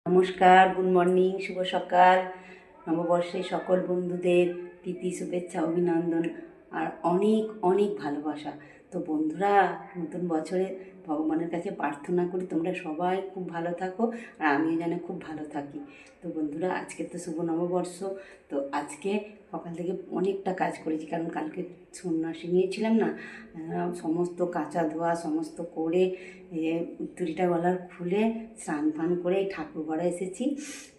নমস্কার, good morning, শুভ সকাল। নববর্ষে সকল বন্ধুদের প্রীতি, শুভেচ্ছা, অভিনন্দন আর অনেক অনেক ভালোবাসা। তো বন্ধুরা, নতুন বছরে ভগবানের কাছে প্রার্থনা করি তোমরা সবাই খুব ভালো থাকো আর আমিও যেন খুব ভালো থাকি। তো বন্ধুরা, আজকে তো শুভ নববর্ষ। তো আজকে সকাল থেকে অনেকটা কাজ করেছি, কারণ কালকে সন্ন্যাসী নিয়েছিলাম না। সমস্ত কাঁচা ধোয়া সমস্ত করে উত্তরীটা গলার খুলে স্নান ফান করে এই ঠাকুর ঘরে এসেছি।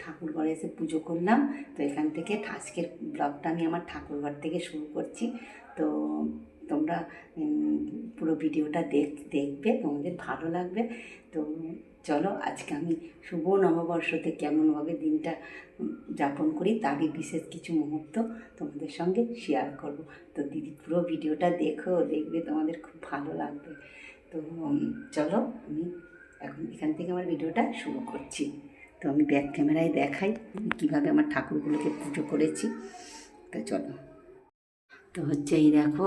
ঠাকুর ঘরে এসে পুজো করলাম। তো এখান থেকে আজকের ব্লগটা আমি আমার ঠাকুর ঘর থেকে শুরু করছি। তো তোমরা পুরো ভিডিওটা দেখবে, তোমাদের ভালো লাগবে। তো চলো, আজকে আমি শুভ নববর্ষতে কেমনভাবে দিনটা যাপন করি তারই বিশেষ কিছু মুহূর্ত তোমাদের সঙ্গে শেয়ার করব। তো দিদি, পুরো ভিডিওটা দেখবে, তোমাদের খুব ভালো লাগবে। তো চলো, আমি এখন এখান থেকে আমার ভিডিওটা শুরু করছি। তো আমি ব্যাক ক্যামেরায় দেখাই কীভাবে আমার ঠাকুরগুলোকে পুজো করেছি। তো চলো, তো হচ্ছে এই দেখো,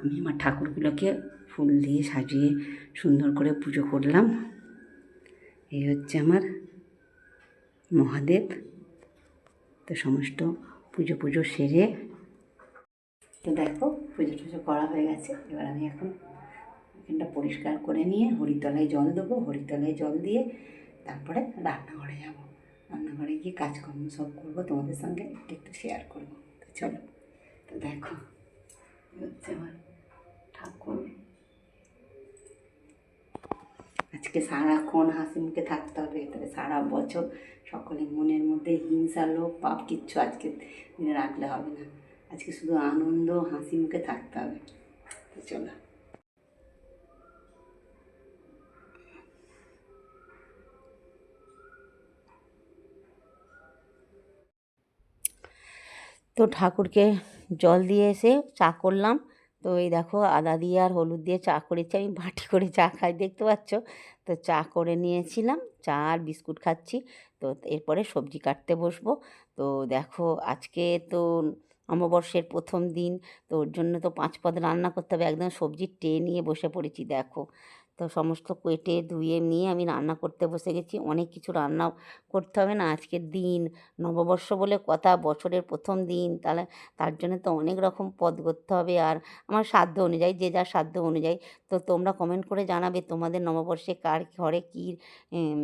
আমি আমার ঠাকুরগুলোকে ফুল দিয়ে সাজিয়ে সুন্দর করে পুজো করলাম। এই হচ্ছে আমার মহাদেব। তো সমস্ত পুজো সেরে, তো দেখো পুজো করা হয়ে গেছে। এবার আমি এখানটা পরিষ্কার করে নিয়ে হরিতলায় জল দেবো। হরিতলায় জল দিয়ে তারপরে রান্নাঘরে যাব। রান্নাঘরে গিয়ে কাজকর্ম সব করবো, তোমাদের সঙ্গে একটু একটু শেয়ার করবো। তো চলো, তো দেখো হচ্ছে আমার ঠাকুর। আজকে সারাক্ষণ হাসি মুখে থাকতে হবে, তবে সারা বছর সকলের মনের মধ্যে হিংসা, লোভ, পাপ কিচ্ছু আজকে দিনে রাখলে হবে না। আজকে শুধু আনন্দ, হাসি মুখে থাকতে হবে। তো চলো, তো ঠাকুরকে জল দিয়ে এসে চা করলাম। তো এই দেখো, আদা দিয়ে আর হলুদ দিয়ে চা করেছি। আমি বাটি করে চা খাই, দেখতে পাচ্ছ। তো চা করে নিয়েছিলাম, চা আর বিস্কুট খাচ্ছি। তো এরপরে সবজি কাটতে বসবো। তো দেখো, আজকে তো অমাবস্যার প্রথম দিন। তো ওর জন্য তো 5 পদ রান্না করতে হবে। একদম সবজির ট্রে নিয়ে বসে পড়েছি দেখো। তো সমস্ত কেটে ধুয়ে নিয়ে আমি রান্না করতে বসে গেছি। অনেক কিছু রান্না করতে হবে না আজকের দিন, নববর্ষ বলে কথা, বছরের প্রথম দিন। তাহলে তার জন্য তো অনেক রকম পদ করতে হবে, আর আমার সাধ্য অনুযায়ী, যে যার সাধ্য অনুযায়ী। তো তোমরা কমেন্ট করে জানাবে তোমাদের নববর্ষে কার ঘরে কী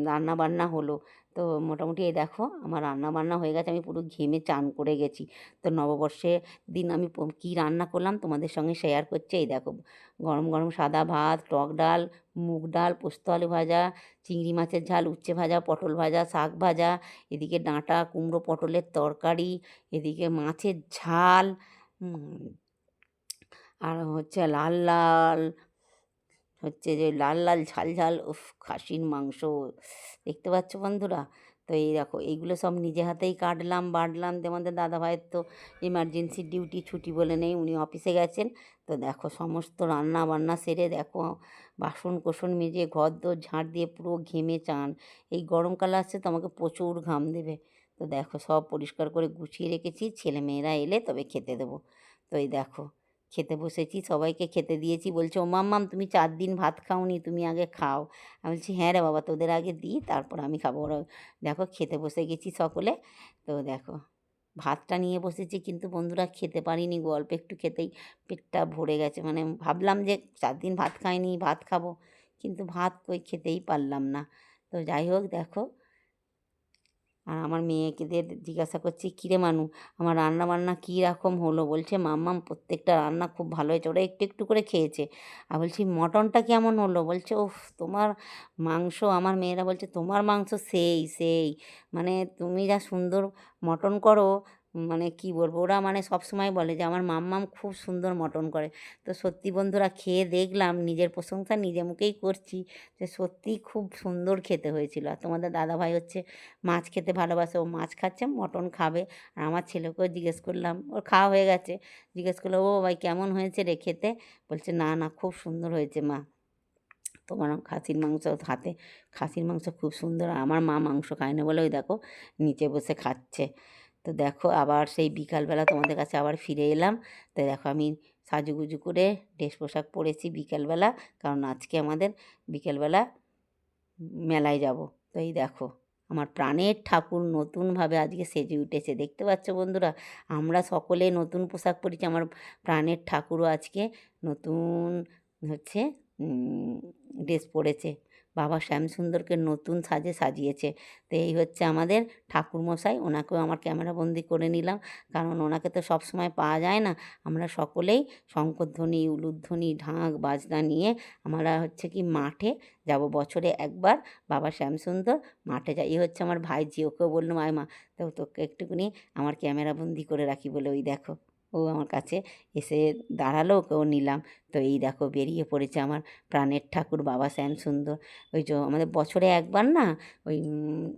রান্না বান্না হলো। তো মোটামুটি এই দেখো, আমার রান্না বান্না হয়ে গেছে। আমি পুরো ঘেমে চান করে গেছি। তো নববর্ষের দিন আমি কী রান্না করলাম তোমাদের সঙ্গে শেয়ার করছি। এই দেখো, গরম গরম সাদা ভাত, টক ডাল, মুগ ডাল, পোস্ত আলু ভাজা, চিংড়ি মাছের ঝাল, উচ্ছে ভাজা, পটল ভাজা, শাক ভাজা, এদিকে ডাঁটা কুমড়ো পটলের তরকারি, এদিকে মাছের ঝাল, আর হচ্ছে লাল লাল, হচ্ছে যে লাল লাল ঝাল ঝাল, উফ, খাসির মাংস। দেখতে পাচ্ছ বন্ধুরা? তো এই দেখো, এইগুলো সব নিজে হাতেই কাটলাম বাটলাম। তোমাদের দাদাভাইয়ের তো এমার্জেন্সি ডিউটি, ছুটি বলে নেই, উনি অফিসে গেছেন। তো দেখো, সমস্ত রান্না বান্না সেরে দেখো, বাসন কোসন মেজে ঘর দোর ঝাঁট দিয়ে পুরো ঘেমে চান। এই গরমকাল আসছে তো আমাকে প্রচুর ঘাম দেবে। তো দেখো, সব পরিষ্কার করে গুছিয়ে রেখেছি, ছেলে মেয়েরা এলে তবে খেতে দেবো। তো এই দেখো, খেতে বসেছি, সবাইকে খেতে দিয়েছি। বলছে, ও মাম্মাম, তুমি 4 দিন ভাত খাওনি, তুমি আগে খাও। আমি বলছি, হ্যাঁ রে বাবা, তোদের আগে দিই, তারপর আমি খাবো। ওরা দেখো খেতে বসে গেছি সকলে। তো দেখো, ভাতটা নিয়ে বসেছি, কিন্তু বন্ধুরা খেতে পারিনি গো। অল্প একটু খেতেই পেটটা ভরে গেছে। মানে ভাবলাম যে 4 দিন ভাত খাইনি, ভাত খাবো, কিন্তু ভাত কই খেতেই পারলাম না। তো যাই হোক, দেখো, আর আমার মেয়েকেদের জিজ্ঞাসা করছি, কিরে মানু, আমার রান্না বান্না কী রকম হলো? বলছে, মাম্মাম প্রত্যেকটা রান্না খুব ভালো হয়েছে। ওরা একটু একটু করে খেয়েছে। আর বলছি, মটনটা কেমন হলো? বলছে, ওফ, তোমার মাংস, আমার মেয়েরা বলছে তোমার মাংস সেই সেই, মানে তুমি যা সুন্দর মটন করো, মানে কি বলবো, ওরা মানে সবসময় বলে যে আমার মাম্মাম খুব সুন্দর মটন করে। তো সত্যি বন্ধুরা, খেয়ে দেখলাম, নিজের প্রশংসা নিজে মুখেই করছি, যে সত্যিই খুব সুন্দর খেতে হয়েছিল। আর তোমাদের দাদাভাই হচ্ছে মাছ খেতে ভালোবাসে, ও মাছ খাচ্ছে, মটন খাবে। আর আমার ছেলেকেও জিজ্ঞেস করলাম, ওর খাওয়া হয়ে গেছে, জিজ্ঞেস করলো, ও ভাই কেমন হয়েছে রে খেতে? বলছে, না না, খুব সুন্দর হয়েছে মা, তোমার খাসির মাংস হাতে, খাসির মাংস খুব সুন্দর। আর আমার মা মাংস খায় না বলে ওই দেখো নিচে বসে খাচ্ছে। তো দেখো, আবার সেই বিকালবেলা তোমাদের কাছে আবার ফিরে এলাম। তো দেখো, আমি সাজুগুজু করে ড্রেস পোশাক পরেছি বিকালবেলা, কারণ আজকে আমাদের বিকেলবেলা মেলায় যাব। তো এই দেখো, আমার প্রাণের ঠাকুর নতুনভাবে আজকে সেজে উঠেছে, দেখতে পাচ্ছ বন্ধুরা? আমরা সকলে নতুন পোশাক পরেছি, আমার প্রাণের ঠাকুরও আজকে নতুন হচ্ছে ড্রেস পরেছে। বাবা শ্যামসুন্দরকে নতুন সাজে সাজিয়েছে। তো এই হচ্ছে আমাদের ঠাকুরমশাই, ওনাকেও আমার ক্যামেরাবন্দি করে নিলাম, কারণ ওনাকে তো সবসময় পাওয়া যায় না। আমরা সকলেই শঙ্খধ্বনি, উলুধ্বনি, ঢাক বাজনা নিয়ে আমরা হচ্ছে কি মাঠে যাব, বছরে একবার বাবা শ্যামসুন্দর মাঠে যাই। এই হচ্ছে আমার ভাইঝি, ওকেও বললাম আয় মা, তো তোকে একটুখানি আমার ক্যামেরাবন্দি করে রাখি বলে ওই দেখো ও আমার কাছে এসে দাঁড়ালো, ওকেও নিলাম। তো এই দেখো বেরিয়ে পড়েছে আমার প্রাণের ঠাকুর বাবা শ্যামসুন্দর। ওই যে আমাদের বছরে একবার না, ওই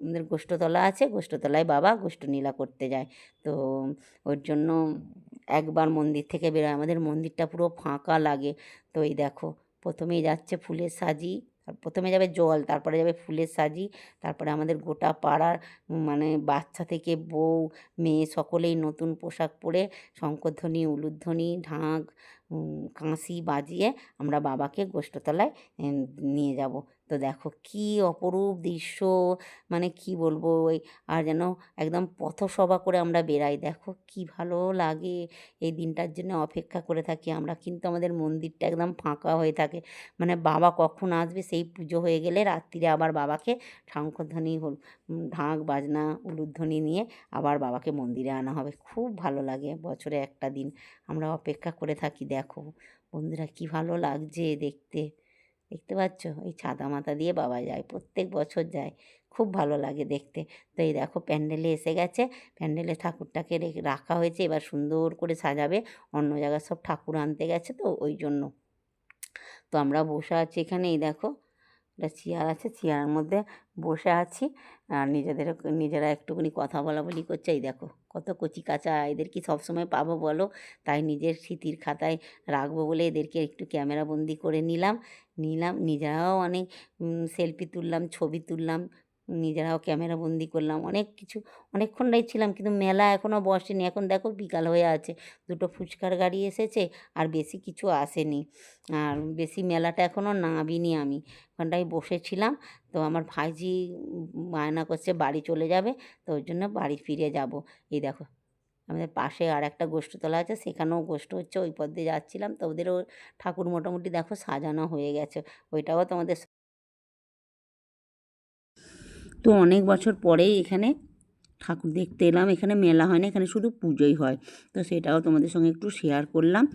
আমাদের গোষ্ঠতলা আছে, গোষ্ঠতলায় বাবা গোষ্ঠনীলা করতে যায়। তো ওর জন্য একবার মন্দির থেকে বেরোয়, আমাদের মন্দিরটা পুরো ফাঁকা লাগে। তো এই দেখো প্রথমেই যাচ্ছে ফুলের সাজি, প্রথমে যাবে জল, তারপরে যাবে ফুলের সাজি, তারপরে আমাদের গোটা পাড়ার মানে বাচ্চা থেকে বউ মেয়ে সকলেই নতুন পোশাক পরে শঙ্খধ্বনি, উলুধ্বনি, ঢাক, কাঁসি বাজিয়ে আমরা বাবাকে গোষ্ঠতলায় নিয়ে যাব। তো দেখো কী অপরূপ দৃশ্য, মানে কি বলবো, ওই আর যেন একদম পথসভা করে আমরা বেরাই, দেখো কি ভালো লাগে। এই দিনটার জন্য অপেক্ষা করে থাকি আমরা, কিন্তু আমাদের মন্দিরটা একদম ফাঁকা হয়ে থাকে, মানে বাবা কখন আসবে সেই পুজো হয়ে গেলে রাত্রিরে আবার বাবাকে শঙ্খধ্বনি ঢাক বাজনা উলুধ্বনি নিয়ে আবার বাবাকে মন্দিরে আনা হবে। খুব ভালো লাগে, বছরে একটা দিন আমরা অপেক্ষা করে থাকি। দেখো বন্ধুরা কি ভালো লাগছে দেখতে, দেখতে পাচ্ছ? এই ছাতা মাথা দিয়ে বাবা যায়, প্রত্যেক বছর যায়, খুব ভালো লাগে দেখতে। তো এই দেখো প্যান্ডেলে এসে গেছে, প্যান্ডেলে ঠাকুরটাকে রাখা হয়েছে, এবার সুন্দর করে সাজাবে। অন্য জায়গায় সব ঠাকুর আনতে গেছে তো ওই জন্য। তো আমরা বসে আছি এখানে, এই দেখো একটা চেয়ার আছে, চেয়ারের মধ্যে বসে আছি আর নিজেরা একটুখানি কথা বলাবলি করছে। এই দেখো কত কচি কাঁচা, এদের কি সবসময় পাবো বলো? তাই নিজের স্মৃতির খাতায় রাখবো বলে এদেরকে একটু ক্যামেরাবন্দি করে নিলাম। নিজেরাও অনেক সেলফি তুললাম, ছবি তুললাম, নিজেরাও ক্যামেরাবন্দি করলাম, অনেক কিছু। অনেকক্ষণটাই ছিলাম, কিন্তু মেলা এখনও বসেনি। এখন দেখো বিকাল হয়ে আছে, দুটো ফুচকার গাড়ি এসেছে আর বেশি কিছু আসেনি, আর বেশি মেলাটা এখনও নামিনি আমি, ওখানটায় বসেছিলাম। তো আমার ভাইঝি বায়না করছে বাড়ি চলে যাবে, তো ওই জন্য বাড়ি ফিরে যাব। এই দেখো আমাদের পাশে আর একটা গোষ্ঠতলা আছে, সেখানেও গোষ্ঠ হচ্ছে, ওই পথ দিয়ে যাচ্ছিলাম। তো ওদেরও ঠাকুর মোটামুটি দেখো সাজানো হয়ে গেছে, ওইটাও তোমাদের। তো অনেক বছর পরেই এখানে ঠাকুর দেখতে এলাম, এখানে মেলা হয় না, এখানে শুধু পুজোই হয়। তো সেটাও তোমাদের সঙ্গে একটু শেয়ার করলাম।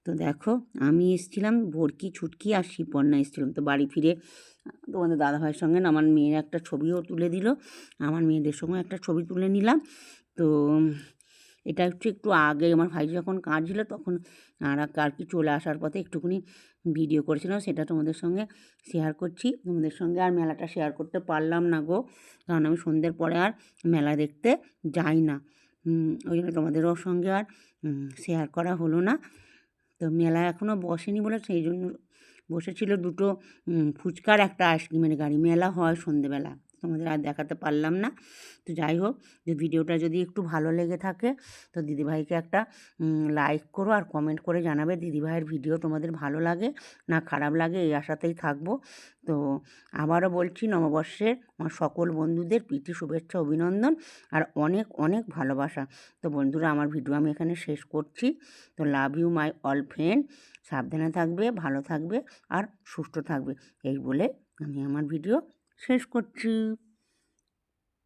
তো দেখো আমি এসেছিলাম ভর্কি, ছুটকি আর শিপর্ণা এসেছিলাম। তো বাড়ি ফিরে তোমাদের দাদাভাইয়ের সঙ্গে আমার মেয়ের একটা ছবিও তুলে দিল, আমার মেয়েদের সঙ্গে একটা ছবি তুলে নিলাম। তো এটা একটু আগে আমার ভাই যখন কাঁদছিল তখন আর কি চলে আসার পথে একটুখানি ভিডিও করেছিলাম, সেটা তোমাদের সঙ্গে শেয়ার করছি। তোমাদের সঙ্গে আর মেলাটা শেয়ার করতে পারলাম না গো, কারণ আমি সন্ধ্যের পরে আর মেলা দেখতে যাই না, ওই জন্য তোমাদেরও সঙ্গে আর শেয়ার করা হলো না। তো মেলা এখনও বসেনি বলে সেই জন্য বসেছিল দুটো ফুচকার একটা আইসক্রিমের গাড়ি। মেলা হয় সন্ধেবেলা, তোমাদের আর দেখাতে পারলাম না। তো যাই হোক, যে ভিডিওটা যদি একটু ভালো লেগে থাকে তো দিদিভাইকে একটা লাইক করো আর কমেন্ট করে জানাবে দিদিভাইয়ের ভিডিও তোমাদের ভালো লাগে না খারাপ লাগে, এই আশাতেই থাকবো। তো আবারও বলছি নববর্ষের আমার সকল বন্ধুদের প্রীতি শুভেচ্ছা অভিনন্দন আর অনেক অনেক ভালোবাসা। তো বন্ধুরা আমার ভিডিও আমি এখানে শেষ করছি। তো love you my all friend, সাবধানে থাকবে, ভালো থাকবে আর সুস্থ থাকবে, এই বলে আমি আমার ভিডিও শেষ করছি।